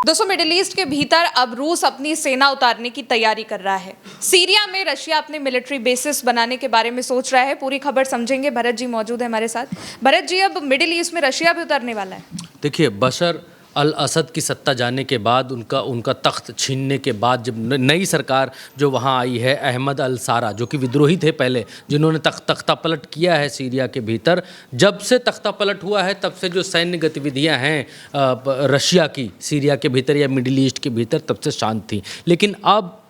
दोस्तों, middle east के भीतर अब रूस अपनी सेना उतारने की तैयारी कर रहा है। सीरिया में रशिया अपने मिलिट्री बेसिस बनाने के बारे में सोच रहा है। पूरी खबर समझेंगे। भरत जी मौजूद है हमारे साथ। भरत जी, अब मिडिल ईस्ट में रशिया भी उतरने वाला है। देखिए, बशर अल असद की सत्ता जाने के बाद, उनका तख्त छीनने के बाद, जब नई सरकार जो वहाँ आई है, अहमद अल सारा जो कि विद्रोही थे पहले, जिन्होंने तख्ता पलट किया है सीरिया के भीतर, जब से तख्ता पलट हुआ है तब से जो सैन्य गतिविधियाँ हैं रशिया की सीरिया के भीतर या मिडिल ईस्ट के भीतर, तब से शांत थी। लेकिन अब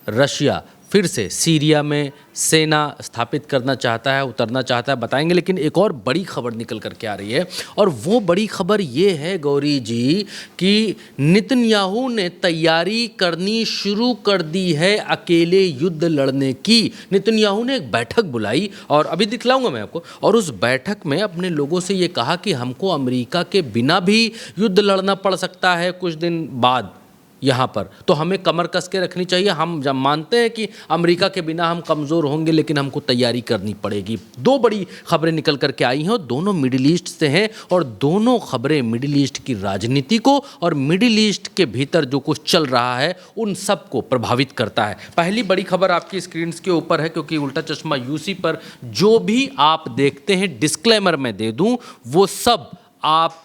रशिया फिर से सीरिया में सेना स्थापित करना चाहता है, उतरना चाहता है, बताएंगे। लेकिन एक और बड़ी खबर निकल करके आ रही है, और वो बड़ी खबर ये है गौरी जी कि नेतन्याहू ने तैयारी करनी शुरू कर दी है अकेले युद्ध लड़ने की। नेतन्याहू ने एक बैठक बुलाई, और अभी दिखलाऊंगा मैं आपको, और उस बैठक में अपने लोगों से ये कहा कि हमको अमेरिका के बिना भी युद्ध लड़ना पड़ सकता है कुछ दिन बाद यहाँ पर, तो हमें कमर कस के रखनी चाहिए। हम जब मानते हैं कि अमेरिका के बिना हम कमज़ोर होंगे, लेकिन हमको तैयारी करनी पड़ेगी। दो बड़ी खबरें निकल करके आई हैं, और दोनों मिडिल ईस्ट से हैं, और दोनों खबरें मिडिल ईस्ट की राजनीति को और मिडिल ईस्ट के भीतर जो कुछ चल रहा है उन सब को प्रभावित करता है। पहली बड़ी खबर आपकी स्क्रीन के ऊपर है, क्योंकि उल्टा चश्मा यूसी पर जो भी आप देखते हैं, डिस्क्लेमर मैं दे दूँ, वो सब आप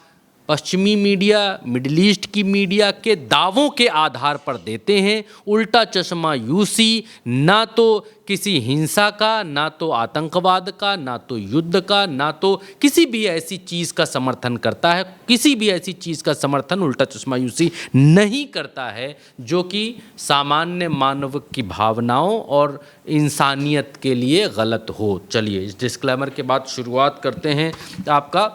पश्चिमी मीडिया, मिडिल ईस्ट की मीडिया के दावों के आधार पर देते हैं। उल्टा चश्मा यूसी ना तो किसी हिंसा का, ना तो आतंकवाद का, ना तो युद्ध का, ना तो किसी भी ऐसी चीज़ का समर्थन करता है। किसी भी ऐसी चीज़ का समर्थन उल्टा चश्मा यूसी नहीं करता है जो कि सामान्य मानव की भावनाओं और इंसानियत के लिए गलत हो। चलिए, इस डिस्क्लेमर के बाद शुरुआत करते हैं। आपका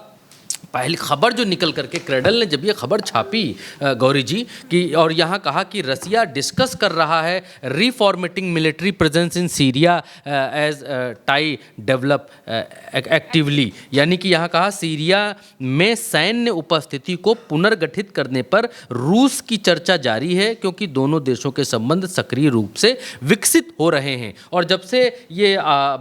पहली खबर जो निकल करके क्रेडल ने जब ये खबर छापी गौरी जी कि, और यहाँ कहा कि रसिया डिस्कस कर रहा है reformatting military presence in Syria as they develop actively, यानी कि यहाँ कहा सीरिया में सैन्य उपस्थिति को पुनर्गठित करने पर रूस की चर्चा जारी है, क्योंकि दोनों देशों के संबंध सक्रिय रूप से विकसित हो रहे हैं। और जब से ये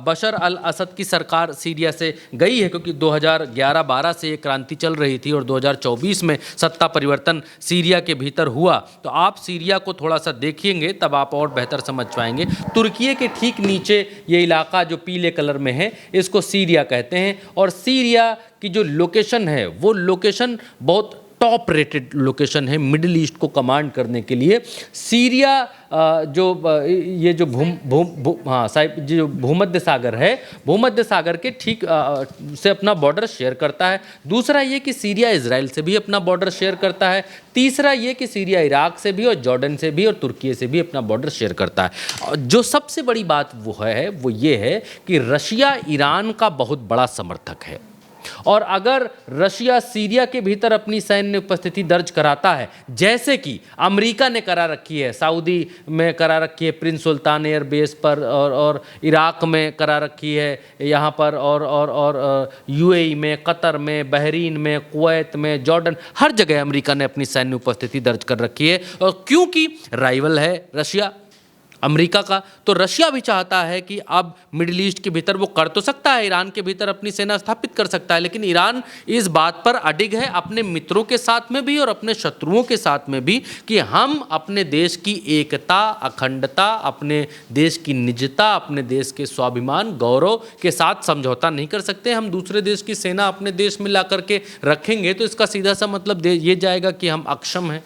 बशर अल असद की सरकार सीरिया से गई है, क्योंकि 2011-12 से क्रांति चल रही थी और 2024 में सत्ता परिवर्तन सीरिया के भीतर हुआ, तो आप सीरिया को थोड़ा सा देखेंगे तब आप और बेहतर समझ पाएंगे। तुर्की के ठीक नीचे ये इलाका जो पीले कलर में है, इसको सीरिया कहते हैं, और सीरिया की जो लोकेशन है वो लोकेशन बहुत टॉप रेटेड लोकेशन है मिडिल ईस्ट को कमांड करने के लिए। सीरिया ये जो जो भूमध्य सागर है, भूमध्य सागर के ठीक से अपना बॉर्डर शेयर करता है। दूसरा ये कि सीरिया इजराइल से भी अपना बॉर्डर शेयर करता है। तीसरा ये कि सीरिया इराक से भी और जॉर्डन से भी और तुर्की से भी अपना बॉर्डर शेयर करता है। जो सबसे बड़ी बात वो ये है कि रशिया ईरान का बहुत बड़ा समर्थक है, और अगर रशिया सीरिया के भीतर अपनी सैन्य उपस्थिति दर्ज कराता है, जैसे कि अमेरिका ने करा रखी है, सऊदी में करा रखी है प्रिंस सुल्तान एयरबेस पर, और इराक में करा रखी है यहाँ पर, और यूएई में, कतर में, बहरीन में, कुवैत में, जॉर्डन, हर जगह अमेरिका ने अपनी सैन्य उपस्थिति दर्ज कर रखी है। और क्योंकि राइवल है रशिया अमेरिका का, तो रशिया भी चाहता है कि अब मिडिल ईस्ट के भीतर वो कर तो सकता है, ईरान के भीतर अपनी सेना स्थापित कर सकता है, लेकिन ईरान इस बात पर अडिग है अपने मित्रों के साथ में भी और अपने शत्रुओं के साथ में भी कि हम अपने देश की एकता, अखंडता, अपने देश की निजता, अपने देश के स्वाभिमान, गौरव के साथ समझौता नहीं कर सकते। हम दूसरे देश की सेना अपने देश में ला करके रखेंगे तो इसका सीधा सा मतलब ये जाएगा कि हम अक्षम हैं,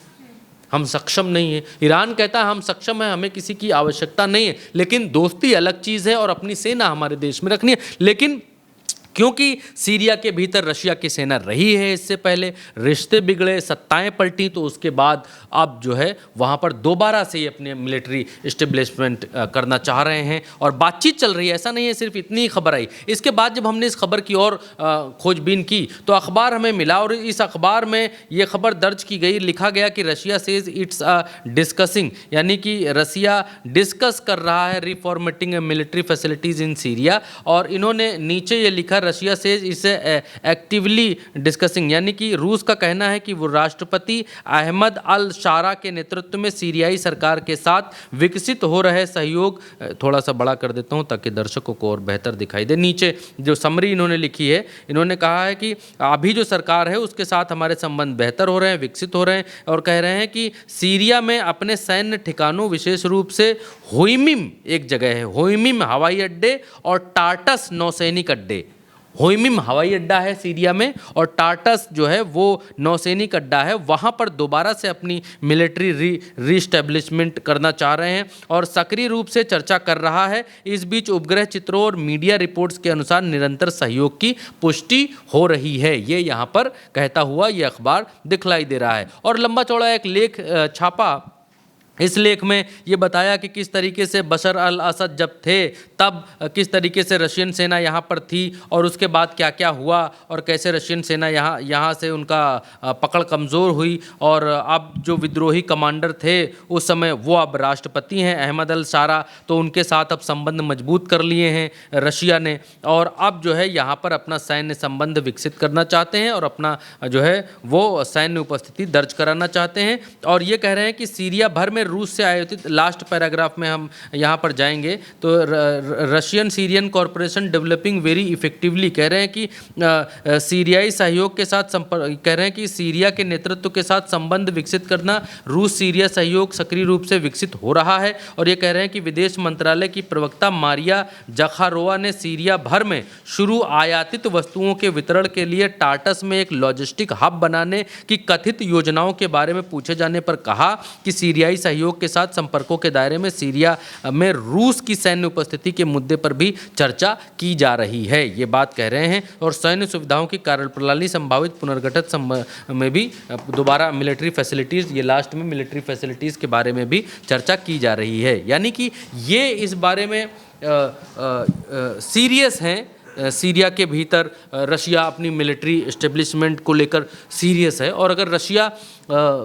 हम सक्षम नहीं है। ईरान कहता है हम सक्षम हैं, हमें किसी की आवश्यकता नहीं है, लेकिन दोस्ती अलग चीज़ है और अपनी सेना हमारे देश में रखनी है। लेकिन क्योंकि सीरिया के भीतर रशिया की सेना रही है इससे पहले, रिश्ते बिगड़े, सत्ताएं पलटी, तो उसके बाद अब जो है वहाँ पर दोबारा से ये अपने मिलिट्री इस्टेब्लिशमेंट करना चाह रहे हैं और बातचीत चल रही है। ऐसा नहीं है सिर्फ इतनी ही खबर आई। इसके बाद जब हमने इस खबर की और खोजबीन की तो अखबार हमें मिला, और इस अखबार में ये खबर दर्ज की गई, लिखा गया कि रशिया सेज इट्स डिस्कसिंग, यानी कि रसिया डिस्कस कर रहा है reformatting military facilities in Syria. और इन्होंने नीचे ये लिखा, रशिया से इसे एक्टिवली डिस्कसिंग, यानी कि रूस का कहना है कि वो राष्ट्रपति अहमद अल शारा के नेतृत्व में सीरियाई सरकार के साथ विकसित हो रहे सहयोग, थोड़ा सा बड़ा कर देता हूं ताकि दर्शकों को और बेहतर दिखाई दे। नीचे जो समरी इन्होंने लिखी है, इन्होंने कहा है कि अभी जो सरकार है उसके साथ हमारे संबंध बेहतर हो रहे हैं, विकसित हो रहे हैं, और कह रहे हैं कि सीरिया में अपने सैन्य ठिकानों, विशेष रूप से होइमिम एक जगह है, होइमिम हवाई अड्डे और टार्टस नौसैनिक अड्डे, होइमिम हवाई अड्डा है सीरिया में और टार्टस जो है वो नौसैनिक अड्डा है, वहाँ पर दोबारा से अपनी मिलिट्री रीस्टैब्लिशमेंट करना चाह रहे हैं और सक्रिय रूप से चर्चा कर रहा है। इस बीच उपग्रह चित्रों और मीडिया रिपोर्ट्स के अनुसार निरंतर सहयोग की पुष्टि हो रही है, ये यहाँ पर कहता हुआ ये अखबार दिखलाई दे रहा है। और लंबा चौड़ा एक लेख छापा, इस लेख में ये बताया कि किस तरीके से बशर अल असद जब थे तब किस तरीके से रशियन सेना यहाँ पर थी और उसके बाद क्या क्या हुआ और कैसे रशियन सेना यहाँ से उनका पकड़ कमज़ोर हुई, और अब जो विद्रोही कमांडर थे उस समय वो अब राष्ट्रपति हैं अहमद अल शारा, तो उनके साथ अब संबंध मजबूत कर लिए हैं रशिया ने, और अब जो है यहाँ पर अपना सैन्य संबंध विकसित करना चाहते हैं और अपना जो है वो सैन्य उपस्थिति दर्ज कराना चाहते हैं। और ये कह रहे हैं कि सीरिया भर में रूस से आयोजित, लास्ट पैराग्राफ में हम यहाँ पर जाएंगे तो Russian Syrian corporation developing very effectively, कह रहे हैं कि सीरियाई सहयोग के साथ संपर्क, कह रहे हैं कि सीरिया के नेतृत्व के साथ संबंध विकसित करना, रूस सीरिया सहयोग सक्रिय रूप से विकसित हो रहा है। और ये कह रहे हैं कि विदेश मंत्रालय की प्रवक्ता मारिया जखारोवा ने सीरिया भर में शुरू आयातित वस्तुओं के वितरण के लिए टार्टस में एक लॉजिस्टिक हब बनाने की कथित योजनाओं के बारे में पूछे जाने पर कहा कि सीरियाई सहयोग के साथ संपर्कों के दायरे में सीरिया में रूस की सैन्य उपस्थिति के मुद्दे पर भी चर्चा की जा रही है, ये बात कह रहे हैं। और सैन्य सुविधाओं की कार्यप्रणाली संभावित पुनर्गठित में भी दोबारा मिलिट्री फैसिलिटीज़, ये लास्ट में मिलिट्री फैसिलिटीज़ के बारे में भी चर्चा की जा रही है, यानी कि ये इस बारे में सीरियस हैं। सीरिया के भीतर रशिया अपनी मिलिट्री इस्टेब्लिशमेंट को लेकर सीरियस है, और अगर रशिया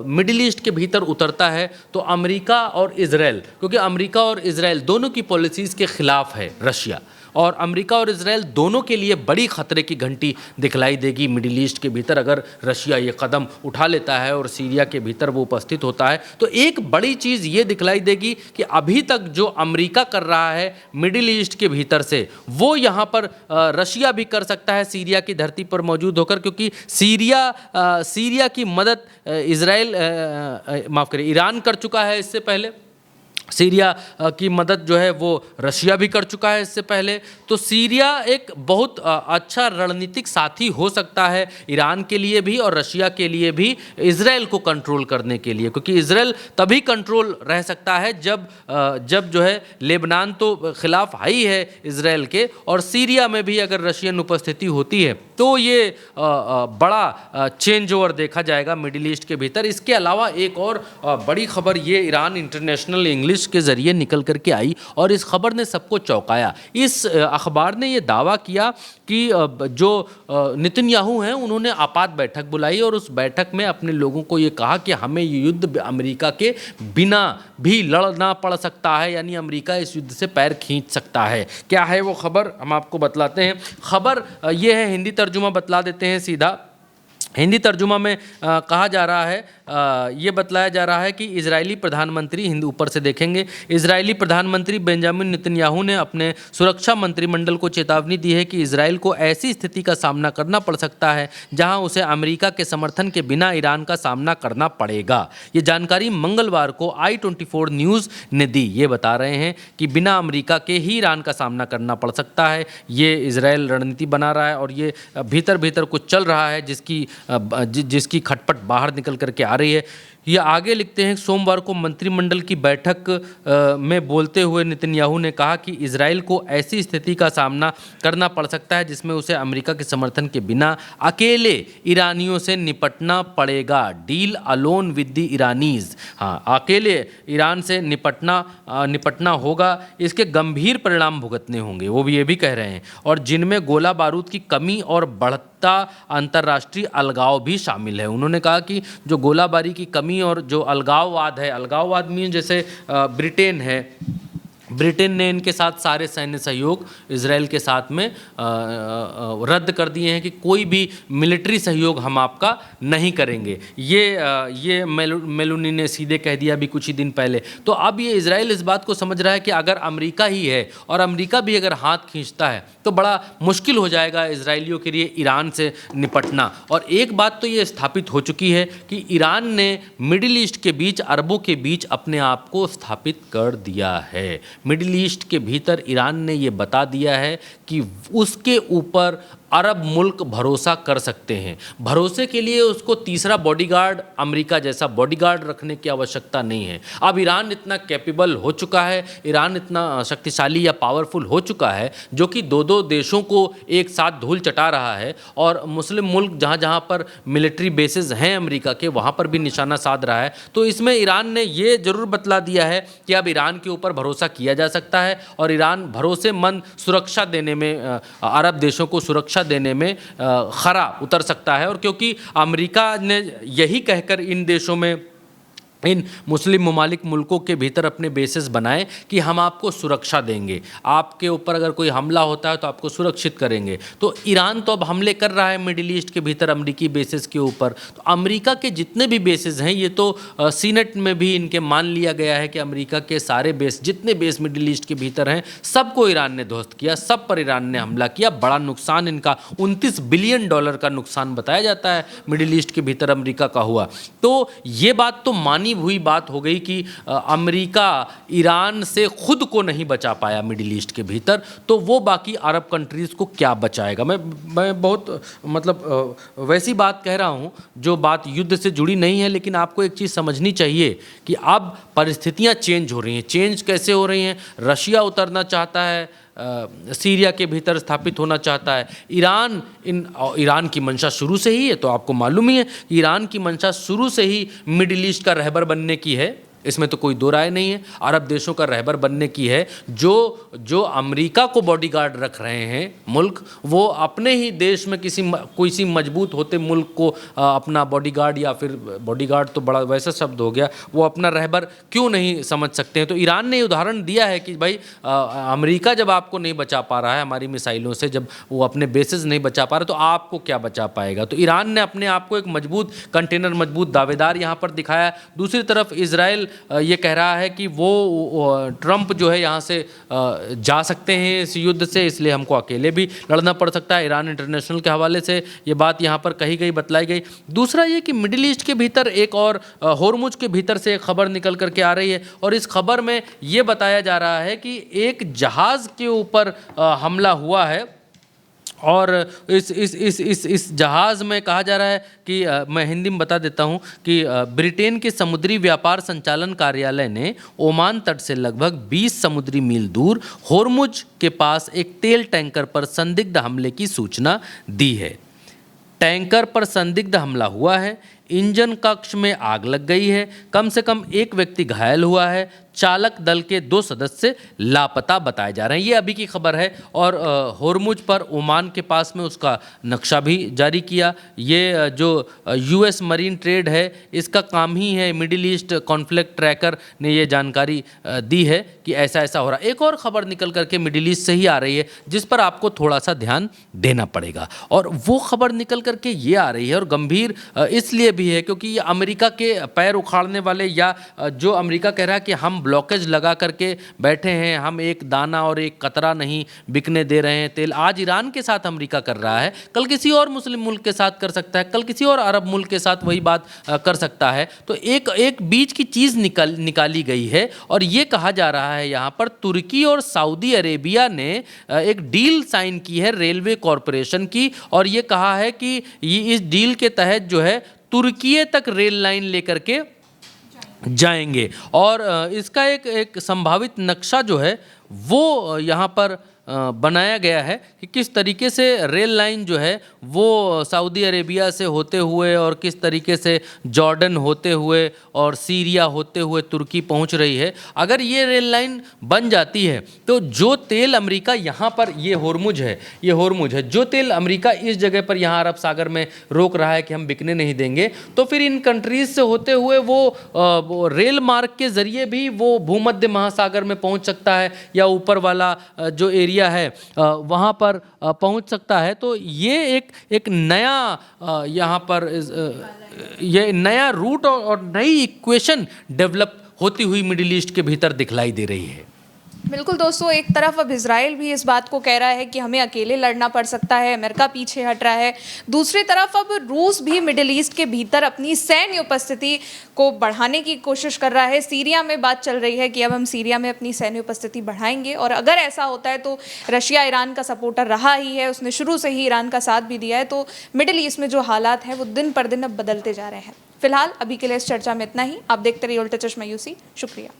मिडिल ईस्ट के भीतर उतरता है तो अमेरिका और इजराइल, क्योंकि अमेरिका और इजराइल दोनों की पॉलिसीज़ के खिलाफ है रशिया, और अमेरिका और इजराइल दोनों के लिए बड़ी खतरे की घंटी दिखलाई देगी मिडिल ईस्ट के भीतर अगर रशिया ये कदम उठा लेता है और सीरिया के भीतर वो उपस्थित होता है। तो एक बड़ी चीज़ ये दिखलाई देगी कि अभी तक जो अमेरिका कर रहा है मिडिल ईस्ट के भीतर से, वो यहाँ पर रशिया भी कर सकता है सीरिया की धरती पर मौजूद होकर, क्योंकि सीरिया की मदद इजराइल माफ़ करिए ईरान कर चुका है इससे पहले, सीरिया की मदद जो है वो रशिया भी कर चुका है इससे पहले। तो सीरिया एक बहुत अच्छा रणनीतिक साथी हो सकता है ईरान के लिए भी और रशिया के लिए भी, इजराइल को कंट्रोल करने के लिए, क्योंकि इजराइल तभी कंट्रोल रह सकता है जब जो है लेबनान तो खिलाफ ही है इजराइल के, और सीरिया में भी अगर रशियन उपस्थिति होती है तो ये बड़ा चेंज ओवर देखा जाएगा मिडिल ईस्ट के भीतर। इसके अलावा एक और बड़ी खबर ये ईरान इंटरनेशनल इंग्लिश के ज़रिए निकल करके आई और इस खबर ने सबको चौंकाया। इस अखबार ने ये दावा किया कि जो नेतन्याहू हैं उन्होंने आपात बैठक बुलाई और उस बैठक में अपने लोगों को ये कहा कि हमें ये युद्ध अमेरिका के बिना भी लड़ना पड़ सकता है, यानी अमेरिका इस युद्ध से पैर खींच सकता है। क्या है वो खबर, हम आपको बतलाते हैं। खबर ये है, हिंदी तर्जुमा बतला देते हैं सीधा। हिंदी तर्जुमा में कहा जा रहा है, ये बतलाया जा रहा है कि इजरायली प्रधानमंत्री, हिंदी ऊपर से देखेंगे, इजरायली प्रधानमंत्री बेंजामिन नेतन्याहू ने अपने सुरक्षा मंत्रिमंडल को चेतावनी दी है कि इजराइल को ऐसी स्थिति का सामना करना पड़ सकता है जहां उसे अमेरिका के समर्थन के बिना ईरान का सामना करना पड़ेगा। ये जानकारी मंगलवार को i24 न्यूज़ ने दी। ये बता रहे हैं कि बिना अमेरिका के ही ईरान का सामना करना पड़ सकता है। ये इजराइल रणनीति बना रहा है और ये भीतर भीतर कुछ चल रहा है जिसकी खटपट बाहर निकल करके आ रही है। ये आगे लिखते हैं, सोमवार को मंत्रिमंडल की बैठक में बोलते हुए नेतन्याहू ने कहा कि इजराइल को ऐसी स्थिति का सामना करना पड़ सकता है जिसमें उसे अमेरिका के समर्थन के बिना अकेले ईरानियों से निपटना पड़ेगा। डील अलोन विद द ईरानीज, हाँ, अकेले ईरान से निपटना होगा। इसके गंभीर परिणाम भुगतने होंगे, वो भी ये भी कह रहे हैं, और जिनमें गोला बारूद की कमी और बढ़ता अंतर्राष्ट्रीय अलगाव भी शामिल है। उन्होंने कहा कि जो गोलाबारी की कमी और जो अलगाववाद है, अलगाववाद मीन जैसे ब्रिटेन है, ब्रिटेन ने इनके साथ सारे सैन्य सहयोग इसराइल के साथ में रद्द कर दिए हैं कि कोई भी मिलिट्री सहयोग हम आपका नहीं करेंगे। ये मेलोनी ने सीधे कह दिया अभी कुछ ही दिन पहले। तो अब ये इसराइल इस बात को समझ रहा है कि अगर अमेरिका ही है और अमेरिका भी अगर हाथ खींचता है तो बड़ा मुश्किल हो जाएगा इसराइलियों के लिए ईरान से निपटना। और एक बात तो ये स्थापित हो चुकी है कि ईरान ने मिडिल ईस्ट के बीच, अरबों के बीच अपने आप को स्थापित कर दिया है। मिडिल ईस्ट के भीतर ईरान ने ये बता दिया है कि उसके ऊपर अरब मुल्क भरोसा कर सकते हैं। भरोसे के लिए उसको तीसरा बॉडीगार्ड, अमेरिका जैसा बॉडीगार्ड रखने की आवश्यकता नहीं है। अब ईरान इतना कैपेबल हो चुका है, ईरान इतना शक्तिशाली या पावरफुल हो चुका है जो कि दो दो देशों को एक साथ धूल चटा रहा है और मुस्लिम मुल्क जहाँ जहाँ पर मिलिट्री बेसेस हैं अमेरिका के, वहाँ पर भी निशाना साध रहा है। तो इसमें ईरान ने ये ज़रूर बतला दिया है कि अब ईरान के ऊपर भरोसा किया जा सकता है और ईरान भरोसेमंद सुरक्षा देने में, अरब देशों को सुरक्षा देने में खरा उतर सकता है। और क्योंकि अमेरिका ने यही कहकर इन देशों में, इन मुस्लिम ममालिक मुल्कों के भीतर अपने बेसेस बनाए कि हम आपको सुरक्षा देंगे, आपके ऊपर अगर कोई हमला होता है तो आपको सुरक्षित करेंगे। तो ईरान तो अब हमले कर रहा है मिडिल ईस्ट के भीतर अमेरिकी बेसेस के ऊपर। तो अमेरिका के जितने भी बेसेस हैं, ये तो सीनेट में भी इनके मान लिया गया है कि अमेरिका के सारे बेस, जितने बेस मिडिल ईस्ट के भीतर हैं, सबको ईरान ने ध्वस्त किया, सब पर ईरान ने हमला किया। बड़ा नुकसान इनका $29 बिलियन का नुकसान बताया जाता है मिडिल ईस्ट के भीतर अमेरिका का हुआ। तो ये बात तो मानी हुई बात हो गई कि अमेरिका ईरान से खुद को नहीं बचा पाया मिडिल ईस्ट के भीतर, तो वो बाकी अरब कंट्रीज़ को क्या बचाएगा। मैं बहुत मतलब वैसी बात कह रहा हूँ जो बात युद्ध से जुड़ी नहीं है, लेकिन आपको एक चीज़ समझनी चाहिए कि अब परिस्थितियाँ चेंज हो रही हैं। चेंज कैसे हो रही हैं? रशिया उतरना चाहता है, सीरिया के भीतर स्थापित होना चाहता है। ईरान की मंशा शुरू से ही है, तो आपको मालूम ही है कि ईरान की मंशा शुरू से ही मिडिल ईस्ट का रहबर बनने की है, इसमें तो कोई दो राय नहीं है। अरब देशों का रहबर बनने की है। जो अमेरिका को बॉडीगार्ड रख रहे हैं मुल्क, वो अपने ही देश में किसी मजबूत होते मुल्क को अपना बॉडीगार्ड, या फिर बॉडीगार्ड तो बड़ा वैसा शब्द हो गया, वो अपना रहबर क्यों नहीं समझ सकते हैं। तो ईरान ने उदाहरण दिया है कि भाई अमेरिका जब आपको नहीं बचा पा रहा है हमारी मिसाइलों से, जब वो अपने बेसेस नहीं बचा पा रहा, तो आपको क्या बचा पाएगा। तो ईरान ने अपने आप को एक मजबूत कंटेनर, मजबूत दावेदार यहाँ पर दिखाया। दूसरी तरफ इजराइल ये कह रहा है कि वो ट्रंप जो है यहाँ से जा सकते हैं इस युद्ध से, इसलिए हमको अकेले भी लड़ना पड़ सकता है। ईरान इंटरनेशनल के हवाले से ये बात यहाँ पर कही गई, बतलाई गई। दूसरा ये कि मिडिल ईस्ट के भीतर एक और होर्मुज के भीतर से एक खबर निकल करके आ रही है और इस खबर में ये बताया जा रहा है कि एक जहाज़ के ऊपर हमला हुआ है और इस जहाज़ में कहा जा रहा है कि मैं हिंदी में बता देता हूं कि ब्रिटेन के समुद्री व्यापार संचालन कार्यालय ने ओमान तट से लगभग 20 समुद्री मील दूर होर्मुज के पास एक तेल टैंकर पर संदिग्ध हमले की सूचना दी है। टैंकर पर संदिग्ध हमला हुआ है, इंजन कक्ष में आग लग गई है, कम से कम एक व्यक्ति घायल हुआ है, चालक दल के 2 सदस्य लापता बताए जा रहे हैं। ये अभी की खबर है। और होर्मुज पर ओमान के पास में उसका नक्शा भी जारी किया। ये जो यूएस मरीन ट्रेड है, इसका काम ही है, मिडिल ईस्ट कॉन्फ्लिक्ट ट्रैकर ने ये जानकारी दी है कि ऐसा ऐसा हो रहा है। एक और खबर निकल करके मिडिल ईस्ट से ही आ रही है जिस पर आपको थोड़ा सा ध्यान देना पड़ेगा, और वो खबर निकल करके ये आ रही है और गंभीर इसलिए भी है क्योंकि ये अमेरिका के पैर उखाड़ने वाले, या जो अमेरिका कह रहा है कि हम ब्लॉकेज लगा करके बैठे हैं, हम एक दाना और एक कतरा नहीं बिकने दे रहे हैं तेल। आज ईरान के साथ अमेरिका कर रहा है, कल किसी और मुस्लिम मुल्क के साथ कर सकता है, कल किसी और अरब मुल्क के साथ वही बात कर सकता है। तो एक बीच की चीज़ निकाली गई है और ये कहा जा रहा है यहाँ पर तुर्की और सऊदी अरेबिया ने एक डील साइन की है रेलवे कॉरपोरेशन की, और ये कहा है कि ये इस डील के तहत जो है तुर्की तक रेल लाइन लेकर के जाएंगे और इसका एक संभावित नक्शा जो है वो यहाँ पर बनाया गया है कि किस तरीके से रेल लाइन जो है वो सऊदी अरेबिया से होते हुए और किस तरीके से जॉर्डन होते हुए और सीरिया होते हुए तुर्की पहुंच रही है। अगर ये रेल लाइन बन जाती है तो जो तेल अमेरिका यहाँ पर ये होर्मुज है, जो तेल अमेरिका इस जगह पर यहाँ अरब सागर में रोक रहा है कि हम बिकने नहीं देंगे, तो फिर इन कंट्रीज से होते हुए वो रेल मार्ग के जरिए भी वो भूमध्य महासागर में पहुँच सकता है या ऊपर वाला जो एरिया है वहाँ पर पहुँच सकता है। तो ये एक नया यहाँ पर ये नया रूट और नई इक्वेशन डेवलप होती हुई मिडिल ईस्ट के भीतर दिखलाई दे रही है। बिल्कुल दोस्तों, एक तरफ अब इजराइल भी इस बात को कह रहा है कि हमें अकेले लड़ना पड़ सकता है, अमेरिका पीछे हट रहा है। दूसरी तरफ अब रूस भी मिडिल ईस्ट के भीतर अपनी सैन्य उपस्थिति को बढ़ाने की कोशिश कर रहा है। सीरिया में बात चल रही है कि अब हम सीरिया में अपनी सैन्य उपस्थिति बढ़ाएंगे, और अगर ऐसा होता है तो रशिया ईरान का सपोर्टर रहा ही है, उसने शुरू से ही ईरान का साथ भी दिया है। तो मिडिल ईस्ट में जो हालात हैं वो दिन पर दिन अब बदलते जा रहे हैं। फिलहाल अभी के लिए इस चर्चा में इतना ही। आप देखते रहिए उल्टा चश्मा यूसी। शुक्रिया।